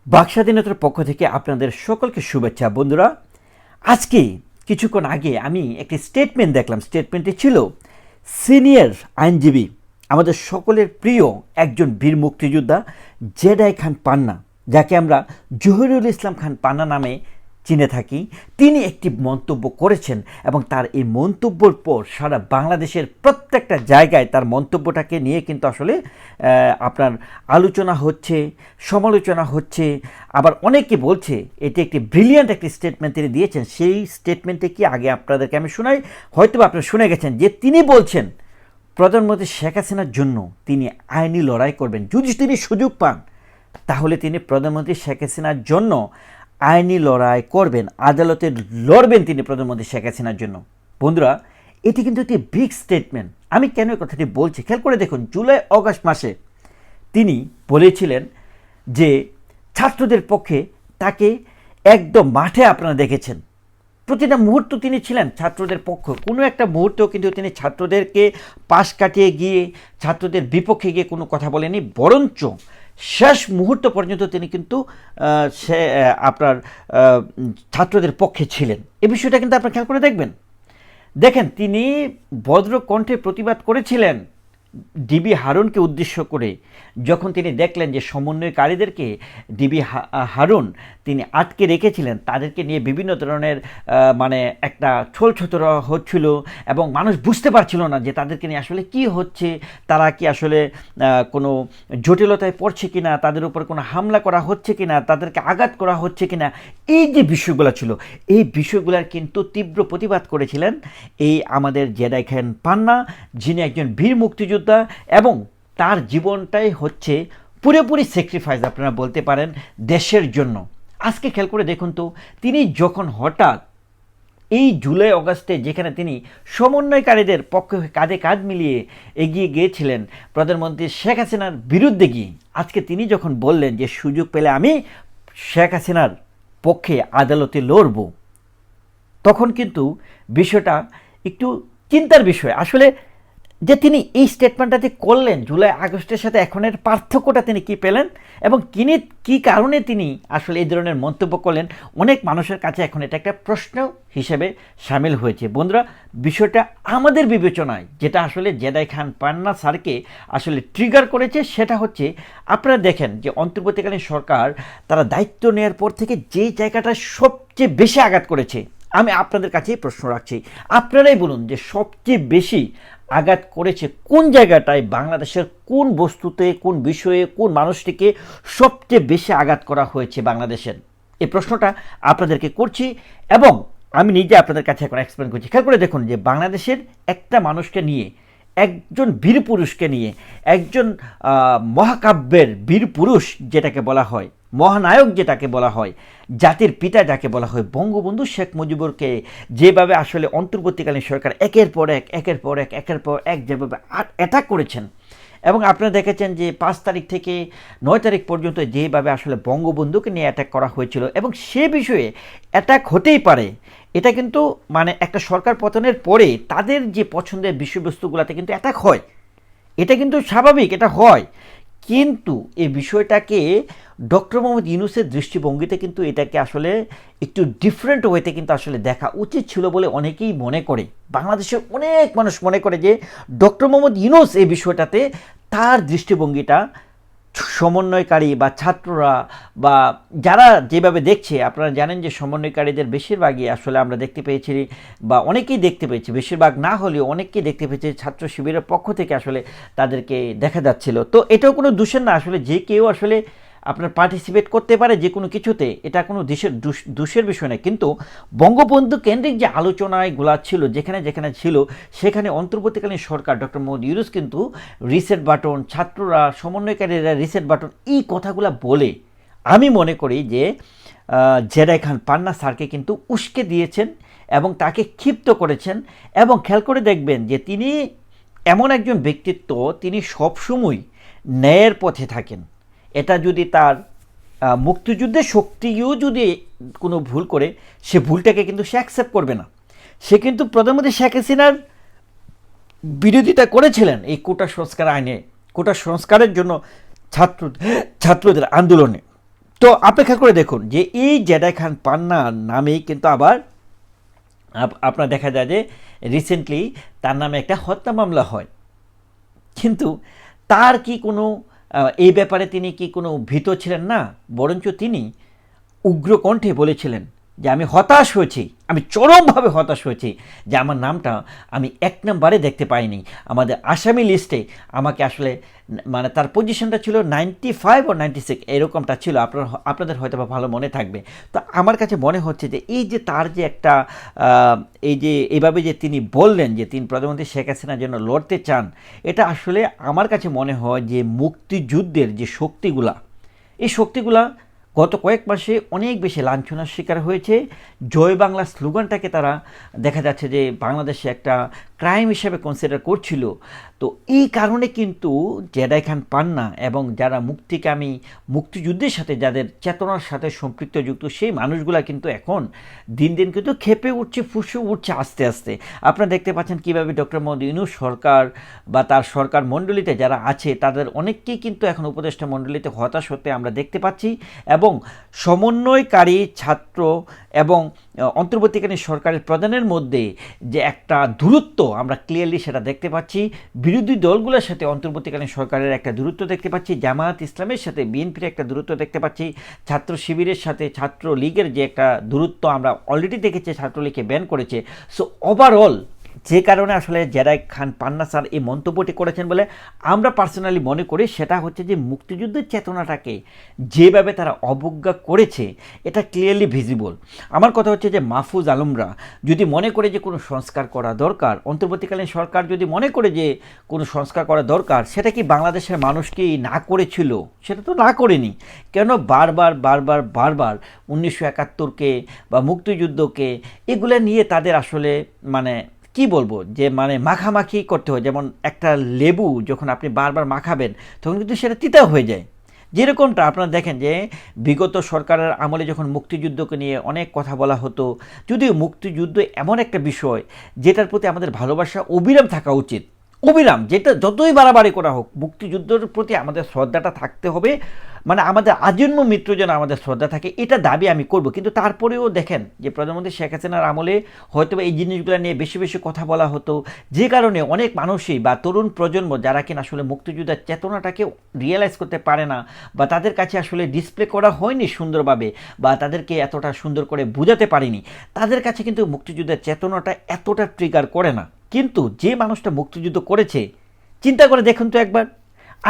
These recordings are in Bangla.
বাক স্বাধীনতার পক্ষ থেকে আপনাদের সকলকে শুভেচ্ছা বন্ধুরা। আজকে কিছুক্ষণ আগে আমি একটি স্টেটমেন্ট দেখলাম। স্টেটমেন্টটি ছিল সিনিয়র আইনজীবী, আমাদের সকলের প্রিয় একজন বীর মুক্তিযোদ্ধা জেডাই খান পান্না, যাকে আমরা জহিরুল ইসলাম খান পান্না নামে চিনে থাকি। তিনি একটি মন্তব্য করেছেন এবং তার এই মন্তব্যের পর সারা বাংলাদেশের প্রত্যেকটা জায়গায় তার মন্তব্যটাকে নিয়ে কিন্তু আসলে আপনার আলোচনা হচ্ছে, সমালোচনা হচ্ছে। আবার অনেকে বলছে এটি একটি ব্রিলিয়ান্ট একটি স্টেটমেন্ট তিনি দিয়েছেন। সেই স্টেটমেন্টে কি আগে আপনাদেরকে আমি শোনাই, হয়তো আপনারা শুনে গেছেন যে তিনি বলছেন প্রধানমন্ত্রী শেখ হাসিনার জন্য তিনি আইনি লড়াই করবেন। যদি তিনি সুযোগ পান তাহলে তিনি প্রধানমন্ত্রী শেখ হাসিনার জন্য আইনি লড়াই করবেন, আদালতে লড়বেন তিনি প্রধানমন্ত্রী শেখ হাসিনার জন্য। বন্ধুরা, এটি কিন্তু একটি বিগ স্টেটমেন্ট। আমি কেন এই কথাটি বলছি খেয়াল করে দেখুন। জুলাই অগাস্ট মাসে তিনি বলেছিলেন যে ছাত্রদের পক্ষে তাকে একদম মাঠে আপনারা দেখেছেন, প্রতিটা মুহূর্ত তিনি ছিলেন ছাত্রদের পক্ষ। কোনো একটা মুহূর্তেও কিন্তু তিনি ছাত্রদেরকে পাশ কাটিয়ে গিয়ে ছাত্রদের বিপক্ষে গিয়ে কোনো কথা বলেনি, বরঞ্চ শেষ মুহূর্ত পর্যন্ত তিনি কিন্তু সে আপনার ছাত্রদের পক্ষে ছিলেন। এই বিষয়টা কিন্তু আপনারা খেয়াল করে দেখেন তিনি ভদ্র কণ্ঠে প্রতিবাদ করেছিলেন ডিবি হারুনকে উদ্দেশ্য করে। যখন তিনি দেখলেন যে সমন্বয়কারীদেরকে ডিবি হারুন তিনি আটকে রেখেছিলেন, তাদেরকে নিয়ে বিভিন্ন ধরনের মানে একটা ছলছতরা হচ্ছিল এবং মানুষ বুঝতে পারছিল না যে তাদেরকে নিয়ে আসলে কি হচ্ছে, তারা কি আসলে কোনো জটিলতায় পড়ছে কিনা, তাদের উপর কোনো হামলা করা হচ্ছে কিনা, তাদেরকে আঘাত করা হচ্ছে কিনা, এই যে বিষয়গুলো ছিল, এই বিষয়গুলোর কিন্তু তীব্র প্রতিবাদ করেছিলেন এই আমাদের জেডাই খান পান্না, যিনি একজন বীর মুক্তিযোদ্ধা এবং তার জীবনটাই হচ্ছে পুরোপুরি স্যাক্রিফাইস আপনারা বলতে পারেন দেশের জন্য। আজকে খেয়াল করে দেখুন তো, তিনি যখন হঠাৎ এই জুলাই অগাস্টে যেখানে তিনি সমন্বয়কারীদের পক্ষে কাঁধে কাঁধ মিলিয়ে এগিয়ে গিয়েছিলেন প্রধানমন্ত্রী শেখ হাসিনার বিরুদ্ধে গিয়ে, আজকে তিনি যখন বললেন যে সুযোগ পেলে আমি শেখ হাসিনার পক্ষে আদালতে লড়ব, তখন কিন্তু বিষয়টা একটু চিন্তার বিষয় আসলে। যে তিনি এই স্টেটমেন্টটা যে করলেন জুলাই আগস্টের সাথে এখনের পার্থক্যটা তিনি কি পেলেন এবং কী কারণে তিনি আসলে এই ধরনের মন্তব্য করলেন, অনেক মানুষের কাছে এখন এটা একটা প্রশ্ন হিসেবে সামিল হয়েছে। বন্ধুরা, বিষয়টা আমাদের বিবেচনায় যেটা আসলে জেডাই খান পান্না স্যারকে আসলে ট্রিগার করেছে, সেটা হচ্ছে আপনারা দেখেন যে অন্তর্বর্তীকালীন সরকার তারা দায়িত্ব নেওয়ার পর থেকে যেই জায়গাটা সবচেয়ে বেশি আঘাত করেছে, আমি আপনাদের কাছেই প্রশ্ন রাখছি, আপনারাই বলুন যে সবচেয়ে বেশি আঘাত করেছে কোন জায়গাটায়, বাংলাদেশের কোন বস্তুতে, কোন বিষয়ে, কোন মানুষটিকে সবচেয়ে বেশি আঘাত করা হয়েছে বাংলাদেশের? এই প্রশ্নটা আপনাদেরকে করছি এবং আমি নিজে আপনাদের কাছে এখন এক্সপ্লেন করছি। খেয়াল করে দেখুন যে বাংলাদেশের একটা মানুষকে নিয়ে, একজন বীর পুরুষকে নিয়ে, একজন মহাকাব্যের বীর পুরুষ যেটাকে বলা হয়, মহানায়ক যেটাকে বলা হয়, জাতির পিতা যাকে বলা হয়, বঙ্গবন্ধু শেখ মুজিবুরকে যেভাবে আসলে অন্তর্বর্তীকালীন সরকার একের পর এক যেভাবে অ্যাটাক করেছেন এবং আপনারা দেখেছেন যে 5 তারিখ থেকে 9 তারিখ পর্যন্ত যেভাবে আসলে বঙ্গবন্ধুকে নিয়ে অ্যাটাক করা হয়েছিল এবং সে বিষয়ে অ্যাটাক হতেই পারে, এটা কিন্তু মানে একটা সরকার পতনের পরে তাদের যে পছন্দের বিষয়বস্তুগুলোতে কিন্তু অ্যাটাক হয়, এটা কিন্তু স্বাভাবিক, এটা হয়। কিন্তু এই বিষয়টাকে ডক্টর মোহাম্মদ ইউনূসের দৃষ্টিভঙ্গিতে কিন্তু এটাকে আসলে একটু ডিফারেন্ট ওয়েতে কিন্তু আসলে দেখা উচিত ছিল বলে অনেকেই মনে করে। বাংলাদেশের অনেক মানুষ মনে করে যে ডক্টর মোহাম্মদ ইউনূস এই বিষয়টাতে তার দৃষ্টিভঙ্গিটা সমন্বয়কারী বা ছাত্ররা বা যারা যেভাবে দেখছে, আপনারা জানেন যে সমন্বয়কারীদের বেশিরভাগই আসলে আমরা দেখতে পেয়েছি বা অনেকেই দেখতে পেয়েছি, বেশিরভাগ না হলেও অনেককেই দেখতে পেয়েছি ছাত্র শিবিরের পক্ষ থেকে আসলে তাদেরকে দেখা যাচ্ছিল। তো এটাও কোনো দোষের না, আসলে যে কেউ আসলে আপনার পার্টিসিপেট করতে পারে যে কোনো কিছুতে, এটা কোনো দোষের বিষয় নয়। কিন্তু বঙ্গবন্ধু কেন্দ্রিক যে আলোচনাগুলো ছিল যেখানে যেখানে ছিল, সেখানে অন্তর্বর্তীকালীন সরকার ডক্টর মোহাম্মদ ইউনূস কিন্তু রিসেট বাটন, ছাত্ররা, সমন্বয়কারীরা রিসেট বাটন, এই কথাগুলো বলে আমি মনে করি যে জেডাই খান পান্না স্যারকে কিন্তু উস্কে দিয়েছেন এবং তাকে ক্ষিপ্ত করেছেন। এবং খেয়াল করে দেখবেন যে তিনি এমন একজন ব্যক্তিত্ব, তিনি সবসময় ন্যায়ের পথে থাকেন। এটা যদি তার মুক্তিযুদ্ধের শক্তিও যদি কোনো ভুল করে, সে ভুলটাকে কিন্তু সে অ্যাকসেপ্ট করবে না। সে কিন্তু প্রধানমন্ত্রী শেখ হাসিনার বিরোধিতা করেছিলেন এই কোটা সংস্কার আইনে, কোটা সংস্কারের জন্য ছাত্রদের আন্দোলনে। তো আপনি খেয়াল করে দেখুন যে এই জেডাই খান পান্নার নামেই কিন্তু আবার আপনার দেখা যায় যে রিসেন্টলি তার নামে একটা হত্যা মামলা হয়। কিন্তু তার কি কোনো এই ব্যাপারে তিনি কি কোনো ভীত ছিলেন না, বরঞ্চ তিনি উগ্র কণ্ঠে বলেছিলেন যে আমি হতাশ হয়েছি, আমি চরমভাবে হতাশ হয়েছি যে আমার নামটা আমি 1 নম্বরে দেখতে পাইনি আমাদের আসামি লিস্টে। আমাকে আসলে মানে তার পজিশনটা ছিল 95 ও 96 এরকমটা ছিল, আপনাদের হয়তো বা ভালো মনে থাকবে। তো আমার কাছে মনে হচ্ছে যে এই যে তার যে একটা এই যে এইভাবে যে তিনি বললেন যে তিনি প্রধানমন্ত্রী শেখ হাসিনার জন্য লড়তে চান, এটা আসলে আমার কাছে মনে হয় যে মুক্তিযুদ্ধের যে শক্তিগুলা, এই শক্তিগুলা গত কয়েক মাসে অনেক বেশি লাঞ্ছনার শিকার হয়েছে। জয় বাংলা স্লোগানটাকে তারা দেখা যাচ্ছে যে বাংলাদেশে একটা ক্রাইম হিসেবে কনসিডার করছিল। তো এই কারণে কিন্তু জেডাই খান পান্না এবং যারা মুক্তিকামী মুক্তিযুদ্ধের সাথে যাদের চেতনার সাথে সম্পৃক্ত যুক্ত সেই মানুষগুলা কিন্তু এখন দিন দিন কিন্তু খেপে উঠছে, ফুসে উঠছে আস্তে আস্তে। আপনারা দেখতে পাচ্ছেন কীভাবে ডক্টর মোহাম্মদ ইউনূস সরকার বা তার সরকার মণ্ডলীতে যারা আছে তাদের অনেককেই কিন্তু এখন উপদেষ্টা মণ্ডলীতে হতাশ হতে আমরা দেখতে পাচ্ছি। এবং সমন্বয়কারী ছাত্র এবং অন্তর্বর্তীকালীন সরকারের প্রধানের মধ্যে যে একটা দূরত্ব আমরা ক্লিয়ারলি সেটা দেখতে পাচ্ছি। বিরোধী দলগুলোর সাথে অন্তর্বর্তীকালীন সরকারের একটা দূরত্ব দেখতে পাচ্ছি, জামায়াত ইসলামের সাথে বিএনপির একটা দূরত্ব দেখতে পাচ্ছি, ছাত্র শিবিরের সাথে ছাত্র লীগের যে একটা দূরত্ব আমরা অলরেডি দেখেছি, ছাত্রলীগকে ব্যান করেছে। সো ওভারঅল যে কারণে আসলে জেডাই খান পান্না স্যার এই মন্তব্যটি করেছেন বলে আমরা পার্সোনালি মনে করি সেটা হচ্ছে যে মুক্তিযুদ্ধের চেতনাটাকে যেভাবে তারা অবজ্ঞা করেছে এটা ক্লিয়ারলি ভিজিবল। আমার কথা হচ্ছে যে মাহফুজ আলমরা যদি মনে করে যে কোনো সংস্কার করা দরকার, অন্তর্বর্তীকালীন সরকার যদি মনে করে যে কোনো সংস্কার করা দরকার, সেটা কি বাংলাদেশের মানুষ কি না করেছিল? সেটা তো না করেনি। কেন বারবার বারবার বারবার 1971কে বা মুক্তিযুদ্ধকে এগুলো নিয়ে তাদের আসলে মানে কি বলবো যে মানে মাখামাখি করতে হয়। যেমন একটা লেবু যখন আপনি বারবার মাখাবেন তখন কিন্তু সেটা তিতা হয়ে যায়। যেরকমটা আপনারা দেখেন যে বিগত সরকারের আমলে যখন মুক্তিযুদ্ধকে নিয়ে অনেক কথা বলা হতো, যদিও মুক্তিযুদ্ধ এমন একটা বিষয় যেটার প্রতি আমাদের ভালোবাসা অবিরাম থাকা উচিত, অবিরাম, যেটা যতই বাড়াবাড়ি করা হোক মুক্তিযুদ্ধের প্রতি আমাদের শ্রদ্ধাটা থাকতে হবে, মানে আমাদের আজন্ম মৃত্যু যেন আমাদের শ্রদ্ধা থাকে এটা দাবি আমি করব। কিন্তু তারপরেও দেখেন যে প্রধানমন্ত্রী শেখ হাসিনার আমলে হয়তো এই জিনিসগুলো নিয়ে বেশি বেশি কথা বলা হতো, যে কারণে অনেক মানুষই বা তরুণ প্রজন্ম যারা কিনা আসলে মুক্তিযুদ্ধের চেতনাটাকে রিয়েলাইজ করতে পারে না বা তাদের কাছে আসলে ডিসপ্লে করা হয়নি সুন্দরভাবে বা তাদেরকে এতটা সুন্দর করে বোঝাতে পারিনি, তাদের কাছে কিন্তু মুক্তিযুদ্ধের চেতনাটা এতটা ট্রিগার করে না। কিন্তু যে মানুষটা মুক্তিযুদ্ধ করেছে চিন্তা করে দেখুন তো একবার,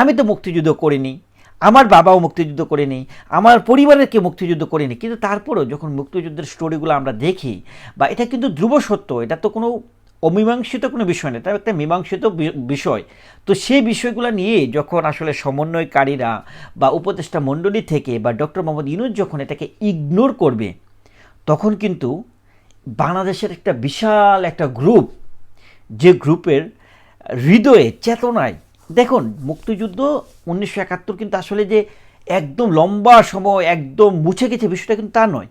আমি তো মুক্তিযুদ্ধ করিনি, আমার বাবাও মুক্তিযুদ্ধ করেনি, আমার পরিবারের কেউ মুক্তিযুদ্ধ করেনি, কিন্তু তারপরেও যখন মুক্তিযুদ্ধের স্টোরিগুলো আমরা দেখি বা এটা কিন্তু ধ্রুব সত্য, এটা তো কোনো অমীমাংসিত কোনো বিষয় না, এটা একটা মীমাংসিত বিষয়। তো সেই বিষয়গুলো নিয়ে যখন আসলে সমন্বয়কারীরা বা উপদেষ্টা মণ্ডলী থেকে বা ডক্টর মোহাম্মদ ইউনূস যখন এটাকে ইগনোর করবে, তখন কিন্তু বাংলাদেশের একটা বিশাল একটা গ্রুপ, যে গ্রুপের হৃদয়ে চেতনায় দেখুন মুক্তিযুদ্ধ 1971 কিন্তু আসলে যে একদম লম্বা সময় একদম মুছে গেছে বিষয়টা কিন্তু তা নয়।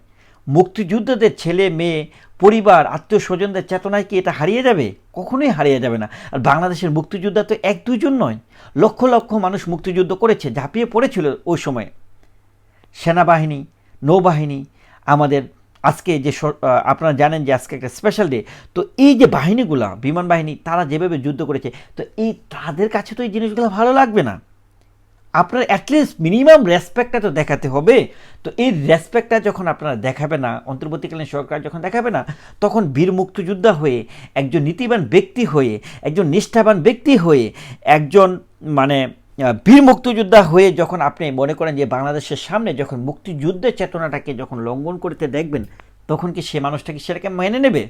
মুক্তিযুদ্ধদের ছেলে মেয়ে পরিবার আত্মীয় স্বজনদের চেতনায় কি এটা হারিয়ে যাবে? কখনোই হারিয়ে যাবে না। আর বাংলাদেশের মুক্তিযোদ্ধা তো 1-2 জন নয়, লক্ষ লক্ষ মানুষ মুক্তিযুদ্ধ করেছে, ঝাঁপিয়ে পড়েছিল ওই সময় সেনাবাহিনী, নৌবাহিনী, আমাদের আজকে যে আপনারা জানেন যে আজকে একটা স্পেশাল ডে, তো এই যে বাহিনীগুলা বিমান বাহিনী তারা যেভাবে যুদ্ধ করেছে, তো এই তাদের কাছে তো এই জিনিসগুলো ভালো লাগবে না। আপনার অ্যাটলিস্ট মিনিমাম রেসপেক্টটা তো দেখাতে হবে। তো এই রেসপেক্টটা যখন আপনারা দেখাবে না, অন্তর্বর্তীকালীন সরকার যখন দেখাবে না, তখন বীর মুক্তিযোদ্ধা হয়ে একজন নীতিবান ব্যক্তি হয়ে একজন নিষ্ঠাবান ব্যক্তি হয়ে একজন মানে বীর মুক্তিযোদ্ধা হয়ে যখন আপনি মনে করেন যে বাংলাদেশের সামনে যখন মুক্তিযুদ্ধের চেতনাটাকে যখন লঙ্ঘন করতে দেখবেন, তখন কি সে মানুষটা কি সেটাকে মেনে নেবে?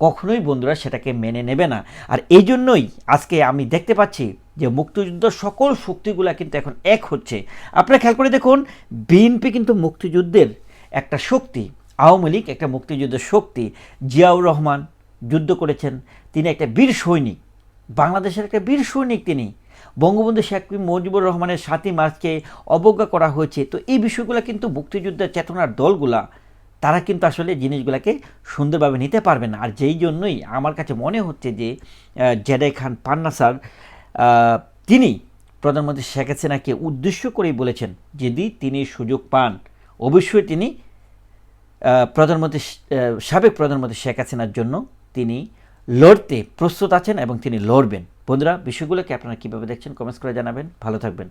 কখনোই বন্ধুরা সেটাকে মেনে নেবে না। আর এই জন্যই আজকে আমি দেখতে পাচ্ছি যে মুক্তিযুদ্ধ সকল শক্তিগুলা কিন্তু এখন এক হচ্ছে। আপনারা খেয়াল করে দেখুন, বিএনপি কিন্তু মুক্তিযুদ্ধের একটা শক্তি, আওয়ামী লীগ একটা মুক্তিযুদ্ধের শক্তি। জিয়াউর রহমান যুদ্ধ করেছেন, তিনি একটা বীর সৈনিক, বাংলাদেশের একটা বীর সৈনিক তিনি। বঙ্গবন্ধু শেখ মুজিবুর রহমানের 7ই মার্চকে অবজ্ঞা করা হয়েছে। তো এই বিষয়গুলো কিন্তু মুক্তিযুদ্ধের চেতনার দলগুলা তারা কিন্তু আসলে জিনিসগুলোকে সুন্দরভাবে নিতে পারবে না। আর যেই জন্যই আমার কাছে মনে হচ্ছে যে জেডাই খান পান্না স্যার তিনি প্রধানমন্ত্রী শেখ হাসিনাকে উদ্দেশ্য করেই বলেছেন যদি তিনি সুযোগ পান অবশ্যই তিনি প্রধানমন্ত্রী সাবেক প্রধানমন্ত্রী শেখ হাসিনার জন্য তিনি লড়তে প্রস্তুত আছেন এবং তিনি লড়বেন। বন্ধুরা, বিষয়গুলোকে আপনারা কীভাবে দেখছেন কমেন্টস করে জানাবেন। ভালো থাকবেন।